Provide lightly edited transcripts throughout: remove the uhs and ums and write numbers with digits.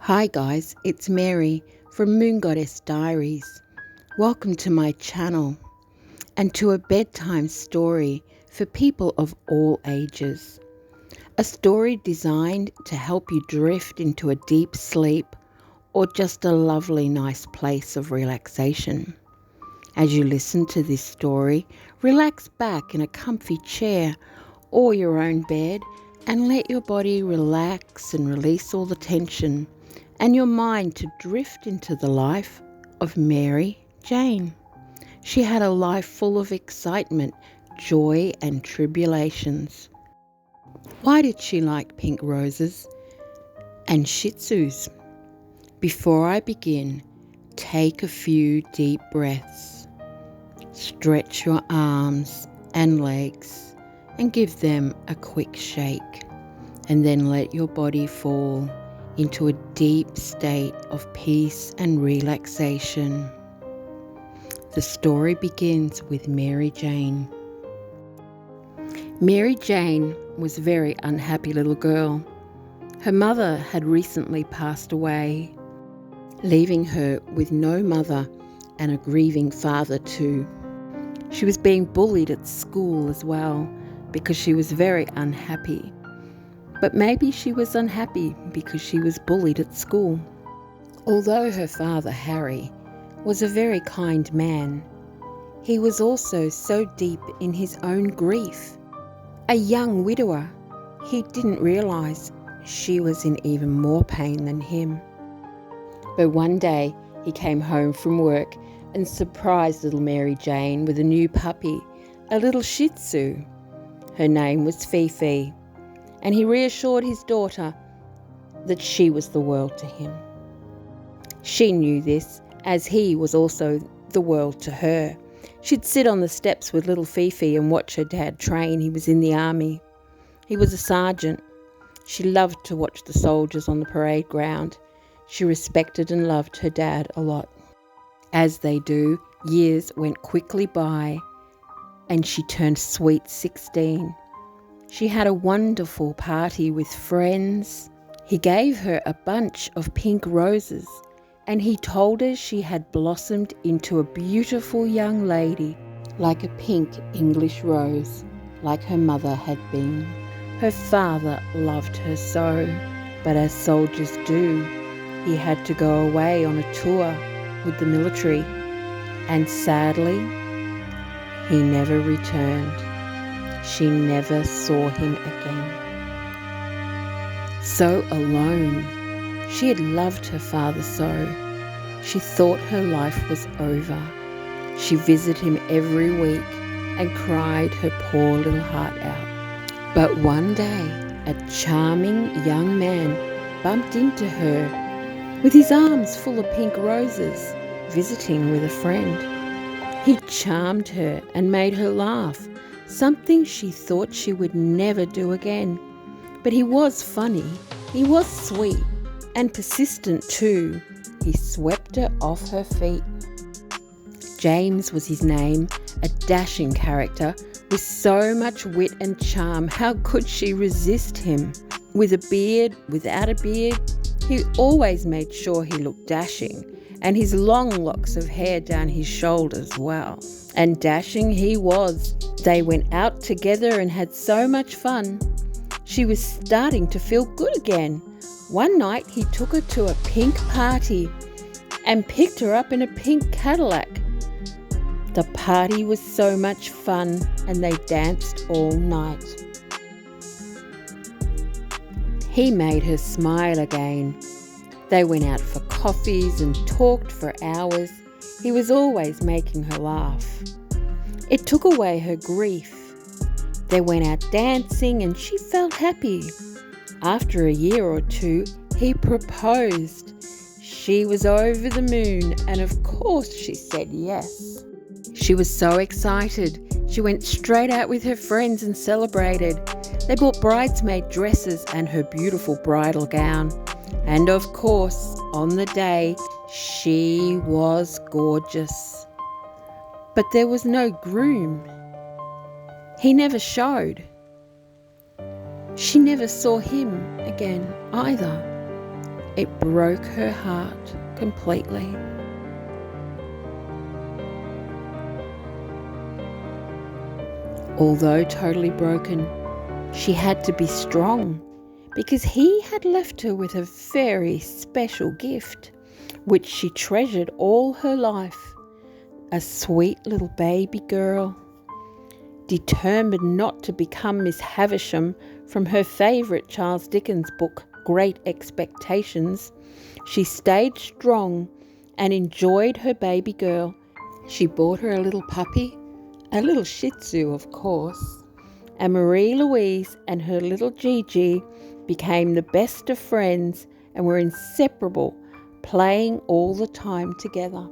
Hi guys, it's Mary from Moon Goddess Diaries. Welcome to my channel and to a bedtime story for people of all ages. A story designed to help you drift into a deep sleep or just a lovely nice place of relaxation. As you listen to this story, relax back in a comfy chair or your own bed and let your body relax and release all the tension and your mind to drift into the life of Mary Jane. She had a life full of excitement, joy and tribulations. Why did she like pink roses and Shih Tzus? Before I begin, take a few deep breaths. Stretch your arms and legs and give them a quick shake, and then let your body fall into a deep state of peace and relaxation. The story begins with Mary Jane. Mary Jane was a very unhappy little girl. Her mother had recently passed away, leaving her with no mother and a grieving father too. She was being bullied at school as well because she was very unhappy. But maybe she was unhappy because she was bullied at school. Although her father, Harry, was a very kind man, he was also so deep in his own grief. A young widower, he didn't realise she was in even more pain than him. But one day he came home from work and surprised little Mary Jane with a new puppy, a little Shih Tzu. Her name was Fifi, and he reassured his daughter that she was the world to him. She knew this, as he was also the world to her. She'd sit on the steps with little Fifi and watch her dad train. He was in the army. He was a sergeant. She loved to watch the soldiers on the parade ground. She respected and loved her dad a lot. As they do, years went quickly by, and she turned sweet 16. She had a wonderful party with friends. He gave her a bunch of pink roses, and he told her she had blossomed into a beautiful young lady, like a pink English rose, like her mother had been. Her father loved her so, but as soldiers do, he had to go away on a tour with the military, and sadly, he never returned. She never saw him again. So alone, she had loved her father so. She thought her life was over. She visited him every week and cried her poor little heart out. But one day, a charming young man bumped into her with his arms full of pink roses, visiting with a friend. He charmed her and made her laugh, something she thought she would never do again. But he was funny, he was sweet, and persistent too. He swept her off her feet. James was his name, a dashing character with so much wit and charm. How could she resist him? With a beard, without a beard, he always made sure he looked dashing, and his long locks of hair down his shoulders, well. And dashing he was. They went out together and had so much fun. She was starting to feel good again. One night he took her to a pink party and picked her up in a pink Cadillac. The party was so much fun, and they danced all night. He made her smile again. They went out for coffees and talked for hours. He was always making her laugh. It took away her grief. They went out dancing and she felt happy. After a year or two, he proposed. She was over the moon, and of course she said yes. She was so excited. She went straight out with her friends and celebrated. They bought bridesmaid dresses and her beautiful bridal gown. And of course, on the day, she was gorgeous. But there was no groom. He never showed. She never saw him again either. It broke her heart completely. Although totally broken, she had to be strong because he had left her with a very special gift, which she treasured all her life, a sweet little baby girl. Determined not to become Miss Havisham from her favourite Charles Dickens book, Great Expectations, she stayed strong and enjoyed her baby girl. She bought her a little puppy, a little Shih Tzu of course, and Marie Louise and her little Gigi became the best of friends and were inseparable, playing all the time together.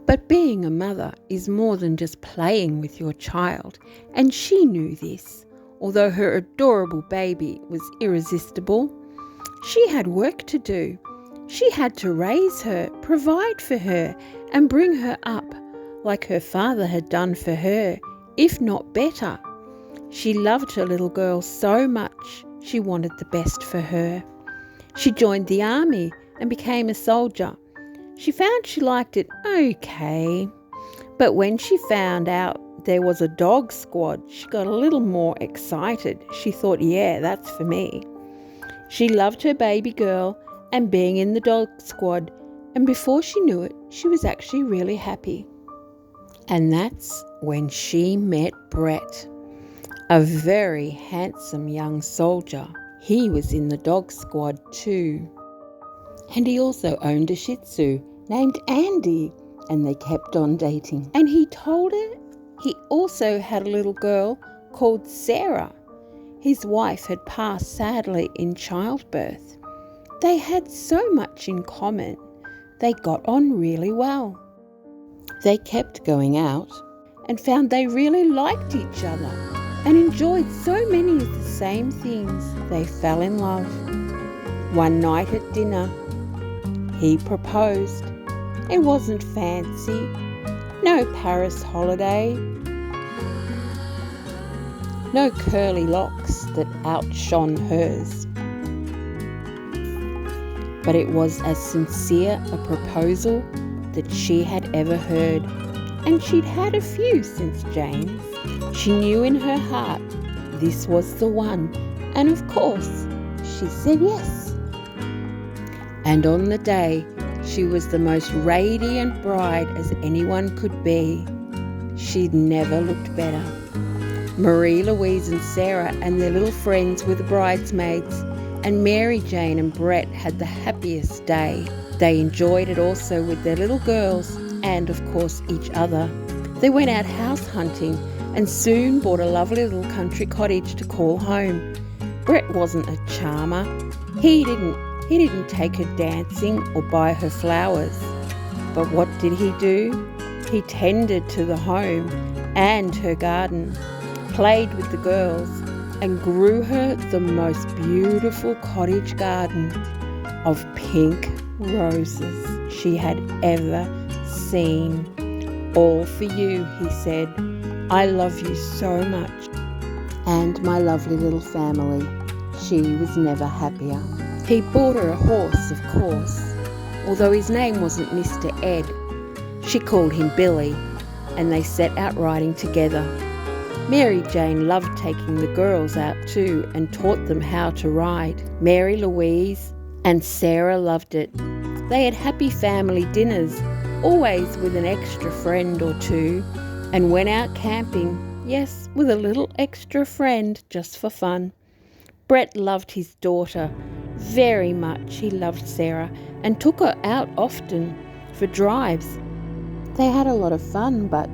But being a mother is more than just playing with your child, and she knew this. Although her adorable baby was irresistible, she had work to do. She had to raise her, provide for her, and bring her up like her father had done for her, if not better. She loved her little girl so much, she wanted the best for her. She joined the army and became a soldier. She found she liked it okay, but when she found out there was a dog squad, she got a little more excited. She thought, yeah, that's for me. She loved her baby girl and being in the dog squad, and before she knew it, she was actually really happy. And that's when she met Brett, a very handsome young soldier. He was in the dog squad too. And he also owned a Shih Tzu named Andy, and they kept on dating. And he told her he also had a little girl called Sarah. His wife had passed sadly in childbirth. They had so much in common. They got on really well. They kept going out and found they really liked each other and enjoyed so many of the same things. They fell in love. One night at dinner, he proposed. It wasn't fancy, no Paris holiday, no curly locks that outshone hers. But it was as sincere a proposal that she had ever heard, and she'd had a few since Jane's. She knew in her heart this was the one, and of course she said yes. And on the day, she was the most radiant bride as anyone could be. She'd never looked better. Marie Louise and Sarah and their little friends were the bridesmaids, and Mary Jane and Brett had the happiest day. They enjoyed it also with their little girls and, of course, each other. They went out house hunting and soon bought a lovely little country cottage to call home. Brett wasn't a charmer. He didn't take her dancing or buy her flowers. But what did he do? He tended to the home and her garden, played with the girls, and grew her the most beautiful cottage garden of pink roses she had ever seen. All for you, he said. I love you so much. And my lovely little family. She was never happier. He bought her a horse, of course, although his name wasn't Mr. Ed. She called him Billy, and they set out riding together. Mary Jane loved taking the girls out too and taught them how to ride. Mary Louise and Sarah loved it. They had happy family dinners, always with an extra friend or two, and went out camping, yes, with a little extra friend just for fun. Brett loved his daughter very much. He loved Sarah and took her out often for drives. They had a lot of fun, but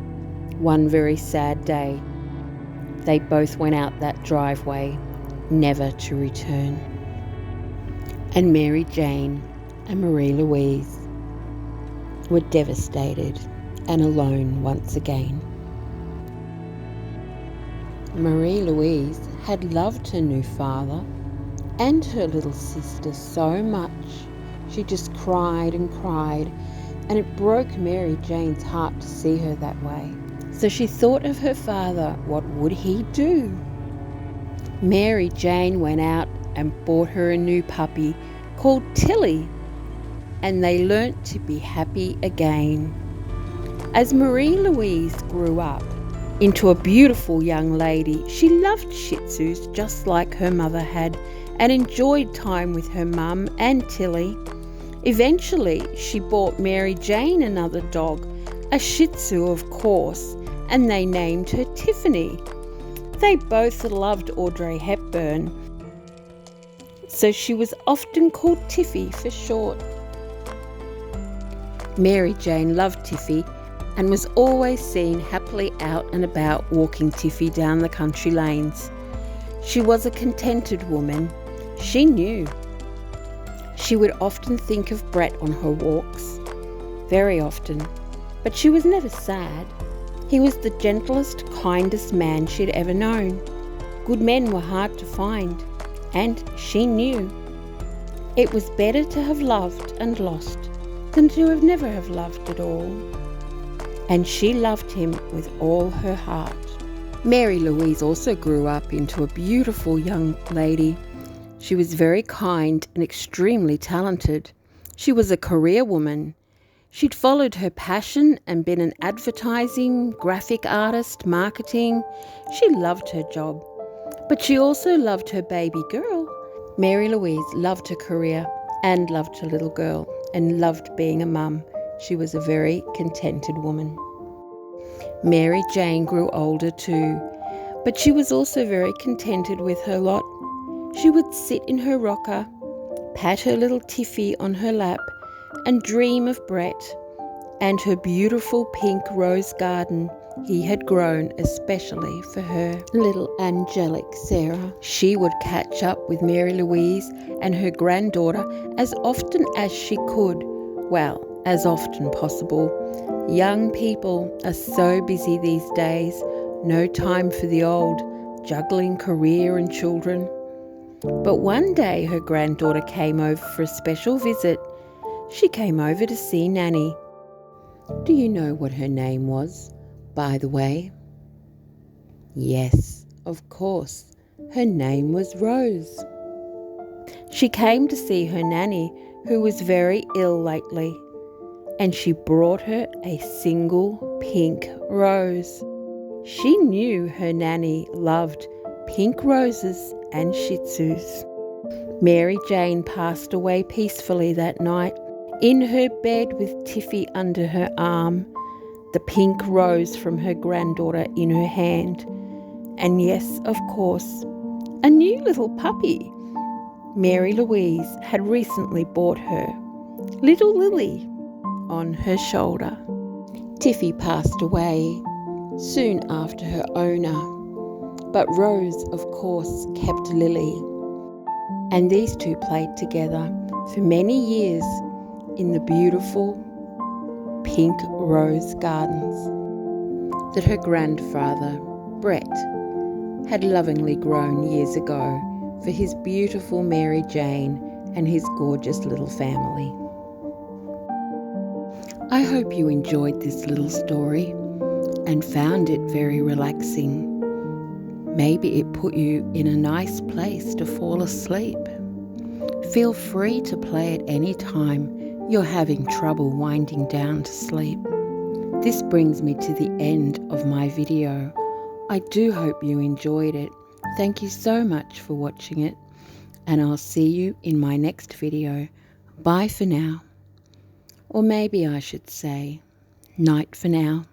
one very sad day, they both went out that driveway, never to return. And Mary Jane and Marie Louise were devastated and alone once again. Marie Louise had loved her new father and her little sister so much. She just cried and cried, and it broke Mary Jane's heart to see her that way. So she thought of her father. What would he do? Mary Jane went out and bought her a new puppy, called Tilly, and they learnt to be happy again. As Marie-Louise grew up into a beautiful young lady, she loved Shih Tzus just like her mother had and enjoyed time with her mum and Tilly. Eventually, she bought Mary Jane another dog, a Shih Tzu of course, and they named her Tiffany. They both loved Audrey Hepburn, so she was often called Tiffy for short. Mary Jane loved Tiffy and was always seen happily out and about walking Tiffy down the country lanes. She was a contented woman. She knew. She would often think of Brett on her walks, very often, but she was never sad. He was the gentlest, kindest man she'd ever known. Good men were hard to find, and she knew. It was better to have loved and lost than to have never have loved at all. And she loved him with all her heart. Marie-Louise also grew up into a beautiful young lady. She was very kind and extremely talented. She was a career woman. She'd followed her passion and been an advertising, graphic artist, marketing. She loved her job, but she also loved her baby girl. Marie-Louise loved her career and loved her little girl and loved being a mum. She was a very contented woman. Mary Jane grew older too, but she was also very contented with her lot. She would sit in her rocker, pat her little Tiffy on her lap, and dream of Brett and her beautiful pink rose garden he had grown especially for her little angelic Sarah. She would catch up with Marie-Louise and her granddaughter as often as she could. Well, as often possible. Young people are so busy these days, no time for the old, juggling career and children. But one day her granddaughter came over for a special visit. She came over to see Nanny. Do you know what her name was, by the way? Yes, of course. Her name was Rose. She came to see her Nanny, who was very ill lately, and she brought her a single pink rose. She knew her Nanny loved pink roses and Shih Tzus. Mary Jane passed away peacefully that night, in her bed with Tiffy under her arm, the pink rose from her granddaughter in her hand, and yes, of course, a new little puppy. Marie-Louise had recently bought her, little Lily, on her shoulder. Tiffy passed away soon after her owner, but Rose, of course, kept Lily, and these two played together for many years in the beautiful pink rose gardens that her grandfather, Brett, had lovingly grown years ago for his beautiful Mary Jane and his gorgeous little family. I hope you enjoyed this little story and found it very relaxing. Maybe it put you in a nice place to fall asleep. Feel free to play at any time you're having trouble winding down to sleep. This brings me to the end of my video. I do hope you enjoyed it. Thank you so much for watching it, and I'll see you in my next video. Bye for now. Or maybe I should say, night for now.